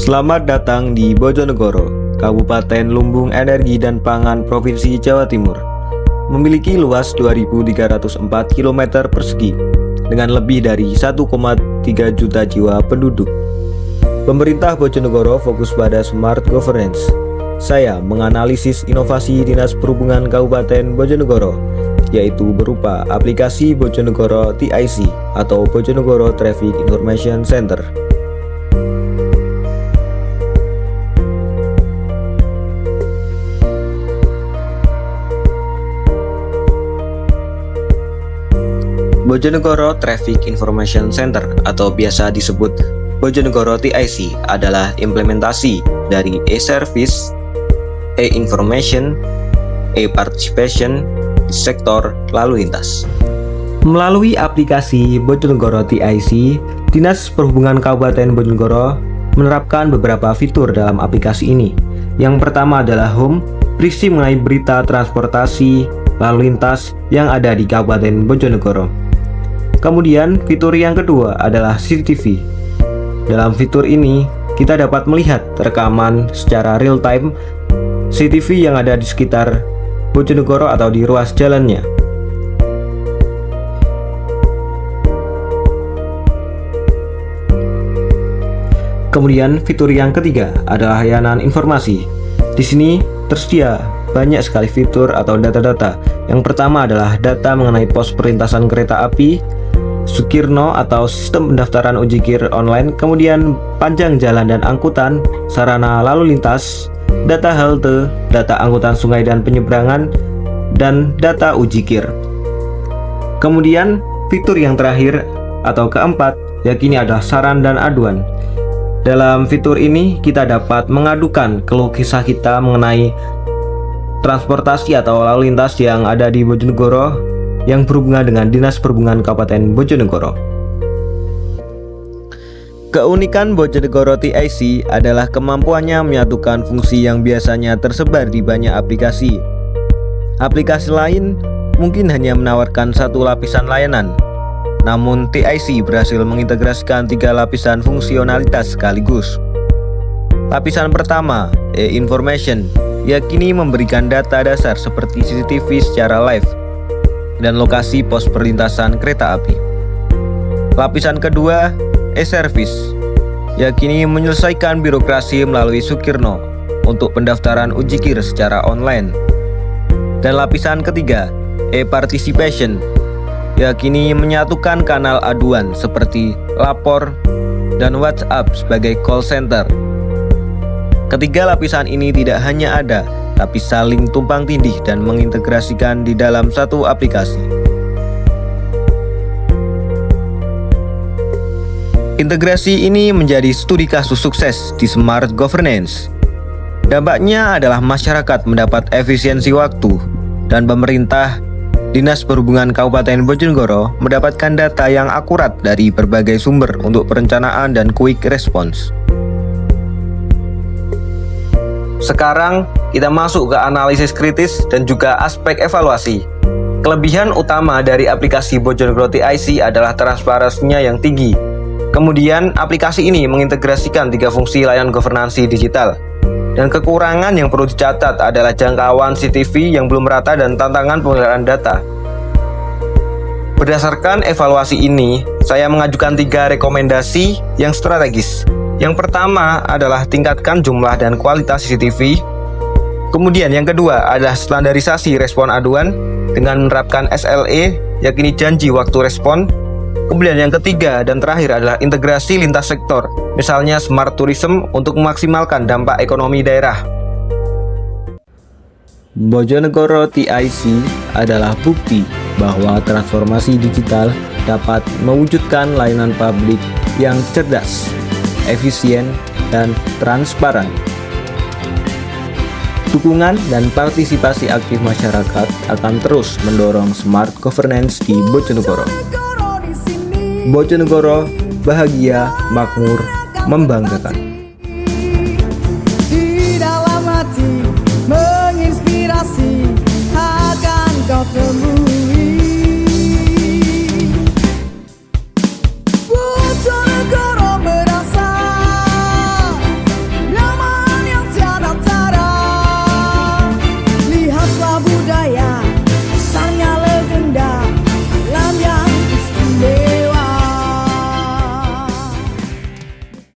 Selamat datang di Bojonegoro, Kabupaten Lumbung Energi dan Pangan Provinsi Jawa Timur. Memiliki luas 2.304 km persegi dengan lebih dari 1,3 juta jiwa penduduk. Pemerintah Bojonegoro fokus pada smart governance. Saya menganalisis inovasi Dinas Perhubungan Kabupaten Bojonegoro, yaitu berupa aplikasi Bojonegoro TIC atau Bojonegoro Traffic Information Center. Bojonegoro Traffic Information Center atau biasa disebut Bojonegoro TIC adalah implementasi dari e-service, e-information, e-participation di sektor lalu lintas. Melalui aplikasi Bojonegoro TIC, Dinas Perhubungan Kabupaten Bojonegoro menerapkan beberapa fitur dalam aplikasi ini. Yang pertama adalah Home, berisi mengenai berita transportasi lalu lintas yang ada di Kabupaten Bojonegoro. Kemudian fitur yang kedua adalah CCTV. Dalam fitur ini, kita dapat melihat rekaman secara real time CCTV yang ada di sekitar Bojonegoro atau di ruas jalannya. Kemudian fitur yang ketiga adalah layanan informasi. Di sini tersedia banyak sekali fitur atau data-data. Yang pertama adalah data mengenai pos perlintasan kereta api, Sukirno atau sistem pendaftaran ujikir online, kemudian panjang jalan dan angkutan, sarana lalu lintas, data halte, data angkutan sungai dan penyeberangan, dan data ujikir. Kemudian fitur yang terakhir atau keempat yakni adalah saran dan aduan. Dalam fitur ini kita dapat mengadukan keluh kesah kita mengenai transportasi atau lalu lintas yang ada di Bojonegoro yang berhubungan dengan Dinas Perhubungan Kabupaten Bojonegoro. Keunikan Bojonegoro TIC adalah kemampuannya menyatukan fungsi yang biasanya tersebar di banyak aplikasi. Aplikasi lain mungkin hanya menawarkan satu lapisan layanan, namun TIC berhasil mengintegrasikan 3 lapisan fungsionalitas sekaligus. Lapisan pertama, e-information, yakni memberikan data dasar seperti CCTV secara live dan lokasi pos perlintasan kereta api. Lapisan kedua, e-service, yakni menyelesaikan birokrasi melalui Sukirno untuk pendaftaran ujikir secara online. Dan lapisan ketiga, e-participation, yakni menyatukan kanal aduan seperti lapor dan WhatsApp sebagai call center. Ketiga lapisan ini tidak hanya ada, tapi saling tumpang tindih dan mengintegrasikan di dalam satu aplikasi. Integrasi ini menjadi studi kasus sukses di smart governance. Dampaknya adalah masyarakat mendapat efisiensi waktu dan pemerintah Dinas Perhubungan Kabupaten Bojonegoro mendapatkan data yang akurat dari berbagai sumber untuk perencanaan dan quick response. Sekarang kita masuk ke analisis kritis dan juga aspek evaluasi. Kelebihan utama dari aplikasi Bojonegoro TIC adalah transparansinya yang tinggi. Kemudian aplikasi ini mengintegrasikan 3 fungsi layanan governansi digital. Dan kekurangan yang perlu dicatat adalah jangkauan CCTV yang belum merata dan tantangan pemeliharaan data. Berdasarkan evaluasi ini, saya mengajukan 3 rekomendasi yang strategis. Yang pertama adalah tingkatkan jumlah dan kualitas CCTV. Kemudian yang kedua adalah standarisasi respon aduan dengan menerapkan SLA, yakni janji waktu respon. Kemudian yang ketiga dan terakhir adalah integrasi lintas sektor, misalnya smart tourism untuk memaksimalkan dampak ekonomi daerah. Bojonegoro TIC adalah bukti bahwa transformasi digital dapat mewujudkan layanan publik yang cerdas, efisien, dan transparan. Dukungan dan partisipasi aktif masyarakat akan terus mendorong smart governance di Bojonegoro. Bojonegoro bahagia, makmur, membanggakan. Di dalam hati menginspirasi akan kau temui.